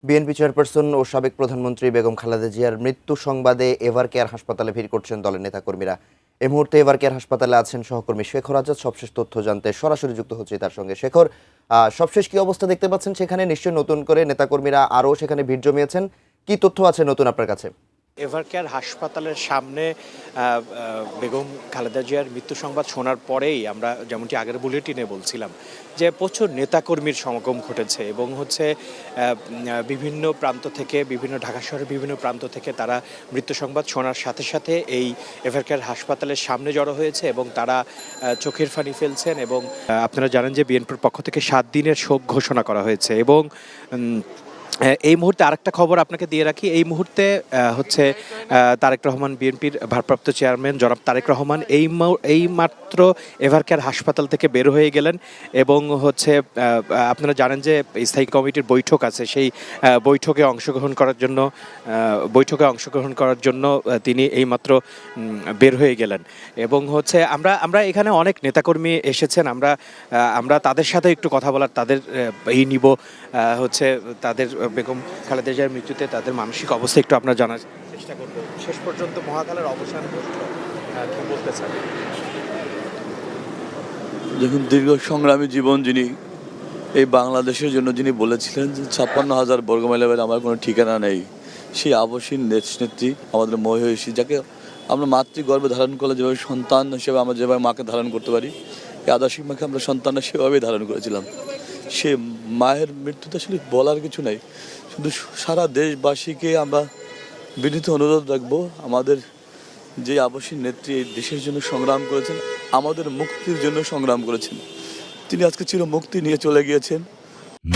BNP chairperson ও সাবেক প্রধানমন্ত্রী বেগম খালেদা জিয়ার মৃত্যু সংবাদে এভারকেয়ার হাসপাতালে ভিড় করছেন দলের নেতাকর্মীরা। এই মুহূর্তে এভারকেয়ার হাসপাতালে আছেন সহকর্মী শেখর আজাদ। সবশেষ তথ্য জানতে সরাসরি যুক্ত হচ্ছে তার সঙ্গে। শেখর, সবশেষ কি অবস্থা দেখতে পাচ্ছেন সেখানে? নিশ্চয়ই নতুন করে নেতাকর্মীরা আরও সেখানে ভিড় জমিয়েছেন। কি তথ্য আছে নতুন আপনার কাছে? এভারকেয়ার হাসপাতালের সামনে বেগম খালেদা জিয়ার মৃত্যু সংবাদ শোনার পরেই আমরা যেমনটি আগের বুলেটিনে বলছিলাম যে প্রচুর নেতাকর্মীর সমাগম ঘটেছে এবং বিভিন্ন প্রান্ত থেকে, ঢাকা শহরের বিভিন্ন প্রান্ত থেকে তারা মৃত্যু সংবাদ শোনার সাথে সাথে এই এভারকেয়ার হাসপাতালের সামনে জড়ো হয়েছে এবং তারা চোখের পানি ফেলছেন। এবং আপনারা জানেন যে বিএনপির পক্ষ থেকে 7 দিনের শোক ঘোষণা করা হয়েছে। এবং এই মুহূর্তে আরেকটা খবর আপনাকে দিয়ে রাখি। এই মুহূর্তে তারেক রহমান, বিএনপির ভারপ্রাপ্ত চেয়ারম্যান জনাব তারেক রহমান এই মাত্র এভারকেয়ার হাসপাতাল থেকে বের হয়ে গেলেন এবং আপনারা জানেন যে স্থায়ী কমিটির বৈঠক আছে, সেই বৈঠকে অংশগ্রহণ করার জন্য তিনি এইমাত্র বের হয়ে গেলেন। এবং আমরা এখানে অনেক নেতাকর্মী এসেছেন, আমরা তাদের সাথে একটু কথা বলার নিব তাদের বেগম খালেদা জিয়ার মৃত্যুতে তাদের মানসিক অবস্থা একটু আপনার জানার চেষ্টা করব। শেষ পর্যন্ত মহাকালের অবসান কি বলতে চান? দেখুন, দীর্ঘ সংগ্রামী জীবন যিনি এই বাংলাদেশের জন্য যিনি বলেছিলেন যে 56,000 বর্গমাইলের আমার কোনো ঠিকানা নেই, সেই আবসীন নেত্রী আমাদের মহিষী, যাকে আমরা মাতৃগর্ভে ধারণ করলে যেভাবে সন্তান হিসেবে আমরা যেভাবে মাকে ধারণ করতে পারি, এই আদর্শিক মাকে আমরা সন্তানরা সেভাবেই ধারণ করেছিলাম। সে মায়ের মৃত্যুতে আসলে বলার কিছু নেই, শুধু সারা দেশবাসীকে আমরা বিনীত অনুরোধ রাখবো, আমাদের যে আবসীন নেত্রী এই দেশের জন্য সংগ্রাম করেছেন, আমাদের মুক্তির জন্য সংগ্রাম করেছেন, তিনি আজকে চির মুক্তি নিয়ে চলে গিয়েছেন।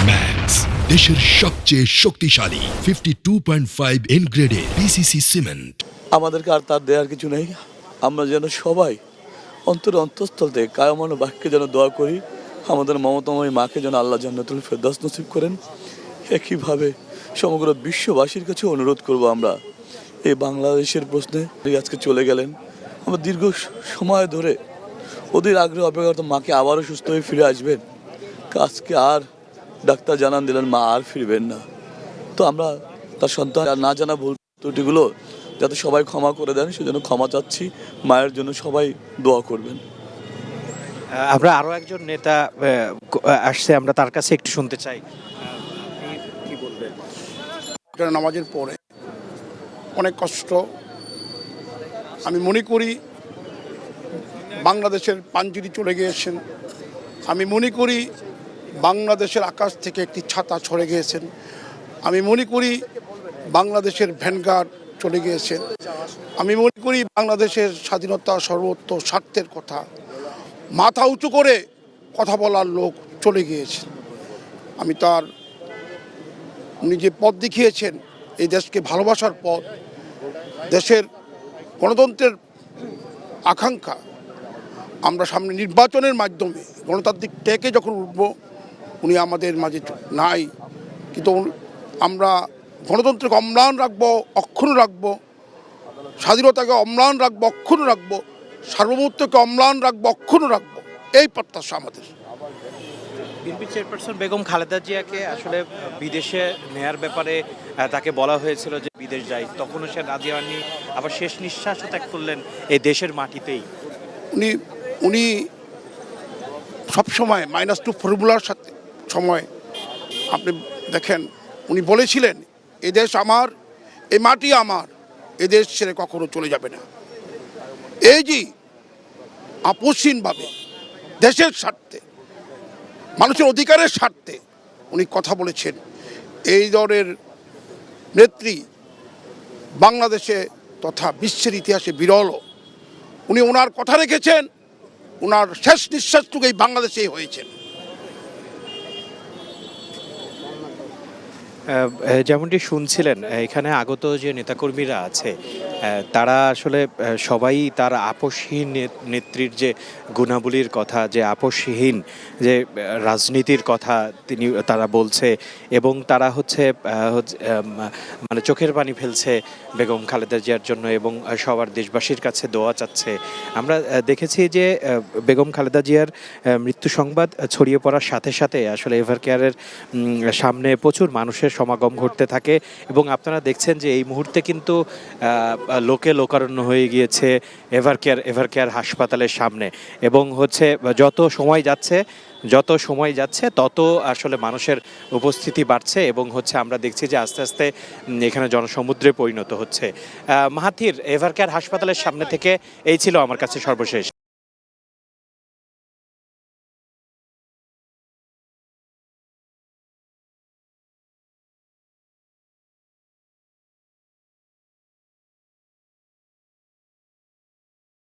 ম্যাক্স, দেশের সবচেয়ে শক্তিশালী 52.5 এনগ্রেডের পিসিসি সিমেন্ট। আমাদেরকে আর তার দেওয়ার কিছু নেই। আমরা যেন সবাই অন্তঃস্থল থেকে কায়মন বাক্যে যেন দোয়া করি, আমাদের মমতাময়ী মাকে যেন আল্লাহ জান্নাতুল ফেরদাউস নসিব করেন। একইভাবে সমগ্র বিশ্ববাসীর কাছে অনুরোধ করব, আমরা এই বাংলাদেশের প্রশ্নে আজকে চলে গেলেন, আমরা দীর্ঘ সময় ধরে ওদের আগ্রহ অপেক্ষা মাকে আবারও সুস্থ হয়ে ফিরে আসবেন। আজকে আর ডাক্তার জানান দিলেন মা আর ফিরবেন না। তো আমরা তার সন্তান আর না জানা ভুল ত্রুটিগুলো যাতে সবাই ক্ষমা করে দেন, সেজন্য ক্ষমা চাচ্ছি। মায়ের জন্য সবাই দোয়া করবেন। আমরা আরো একজন নেতা আসছে, আমরা তার কাছে একটু শুনতে চাই কি বলবেন। নামাজের পরে অনেক কষ্ট। আমি মনে করি বাংলাদেশের পাঞ্জিরি চলে গিয়েছেন। আমি মনে করি বাংলাদেশের আকাশ থেকে একটি ছাতা ছড়ে গিয়েছেন। আমি মনে করি বাংলাদেশের ভ্যানগার্ড চলে গিয়েছেন। আমি মনে করি বাংলাদেশের স্বাধীনতা সর্বোচ্চ স্বার্থের কথা মাথা উঁচু করে কথা বলার লোক চলে গিয়েছেন। আমি তার উনি যে পথ দেখিয়েছেন, এই দেশকে ভালোবাসার পথ, দেশের গণতন্ত্রের আকাঙ্ক্ষা, আমরা সামনে নির্বাচনের মাধ্যমে গণতান্ত্রিক টেকে যখন উঠব, উনি আমাদের মাঝে নাই, কিন্তু আমরা গণতন্ত্রকে অম্লান রাখবো, অক্ষুণ্ণ রাখবো, স্বাধীনতাকে অম্লান রাখবো, অক্ষুণ্ণ রাখবো, সার্বভৌমত্বকে অম্লান রাখবো, অক্ষুণ্ণ রাখবো, এই প্রত্যাশা আমাদের। বিএনপি চেয়ারপারসন বেগম খালেদা জিয়াকে আসলে বিদেশে নেয়ার ব্যাপারে তাকে বলা হয়েছিল যে বিদেশ যায়, তখনও সে রাজি হয়নি, আবার শেষ নিঃশ্বাসও ত্যাগ করলেন এই দেশের মাটিতেই। উনি সবসময় -2 ফর্মুলার সাথে সময় আপনি দেখেন, উনি বলেছিলেন এ দেশ আমার, এ মাটি আমার, এ দেশ ছেড়ে কখনো চলে যাবে না। এই যে আপসহীনভাবে দেশের স্বার্থে, মানুষের অধিকারের স্বার্থে উনি কথা বলেছেন, এই দলের নেত্রী বাংলাদেশে তথা বিশ্বের ইতিহাসে বিরল। উনি ওনার কথা রেখেছেন, ওনার শেষ নিঃশ্বাসটুকু এই বাংলাদেশেই হয়েছেন। যেমনটি শুনছিলেন, এখানে আগত যে নেতাকর্মীরা আছে তারা আসলে সবাই তার আপসহীন নেত্রীর যে গুণাবলীর কথা, যে আপসহীন যে রাজনীতির কথা তারা বলছে, এবং তারা মানে চোখের পানি ফেলছে বেগম খালেদা জিয়ার জন্য, এবং সবার দেশবাসীর কাছে দোয়া চাচ্ছে। আমরা দেখেছি যে বেগম খালেদা জিয়ার মৃত্যু সংবাদ ছড়িয়ে পড়ার সাথে সাথে আসলে এভার কেয়ারের সামনে প্রচুর মানুষের সমাগম ঘটতে থাকে, এবং আপনারা দেখছেন যে এই মুহূর্তে কিন্তু লোকে লোকারণ্য হয়ে গিয়েছে এভার কেয়ার হাসপাতালের সামনে, এবং যত সময় যাচ্ছে তত আসলে মানুষের উপস্থিতি বাড়ছে, এবং আমরা দেখছি যে আস্তে আস্তে এখানে জনসমুদ্রে পরিণত হচ্ছে। মাহাথির, এভার কেয়ার হাসপাতালের সামনে থেকে এই ছিল আমার কাছে সর্বশেষ।